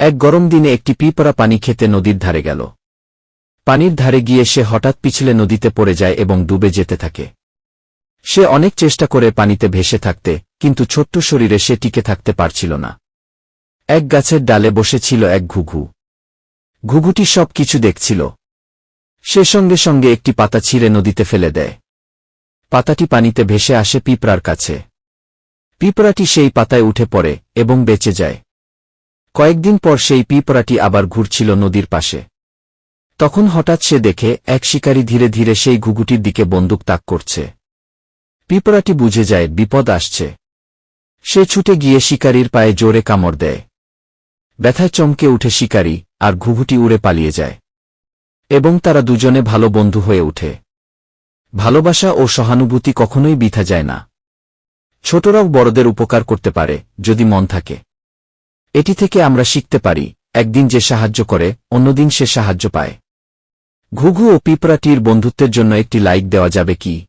এক গরম দিনে একটি পিঁপড়া পানি খেতে নদীর ধারে গেল। পানির ধারে গিয়ে সে হঠাৎ পিছলে নদীতে পড়ে যায় এবং ডুবে যেতে থাকে। সে অনেক চেষ্টা করে পানিতে ভেসে থাকতে, কিন্তু ছোট্ট শরীরে সে টিকে থাকতে পারছিল না। এক গাছের ডালে বসেছিল এক ঘুঘু। ঘুঘুটি সব কিছু দেখছিল। সে সঙ্গে সঙ্গে একটি পাতা ছিঁড়ে নদীতে ফেলে দেয়। পাতাটি পানিতে ভেসে আসে পিঁপড়ার কাছে। পিঁপড়াটি সেই পাতায় উঠে পড়ে এবং বেঁচে যায়। কয়েকদিন পর সেই পিঁপড়াটি আবার ঘুরছিল নদীর পাশে। তখন হঠাৎ সে দেখে এক শিকারী ধীরে ধীরে সেই ঘুঘুটির দিকে বন্দুক তাক করছে। পিঁপড়াটি বুঝে যায় বিপদ আসছে। সে ছুটে গিয়ে শিকারীর পায়ে জোরে কামড় দেয়। ব্যথায় চমকে উঠে শিকারী, আর ঘুঘুটি উড়ে পালিয়ে যায়। এবং তারা দুজনে ভালো বন্ধু হয়ে ওঠে। ভালোবাসা ও সহানুভূতি কখনোই বৃথা যায় না। ছোটরাও বড়দের উপকার করতে পারে, যদি মন থাকে। এটি থেকে আমরা শিখতে পারি, একদিন যে সাহায্য করে, অন্যদিন সে সাহায্য পায়। ঘুঘু ও পিঁপড়াটির বন্ধুত্বের জন্য একটি লাইক দেওয়া যাবে কি?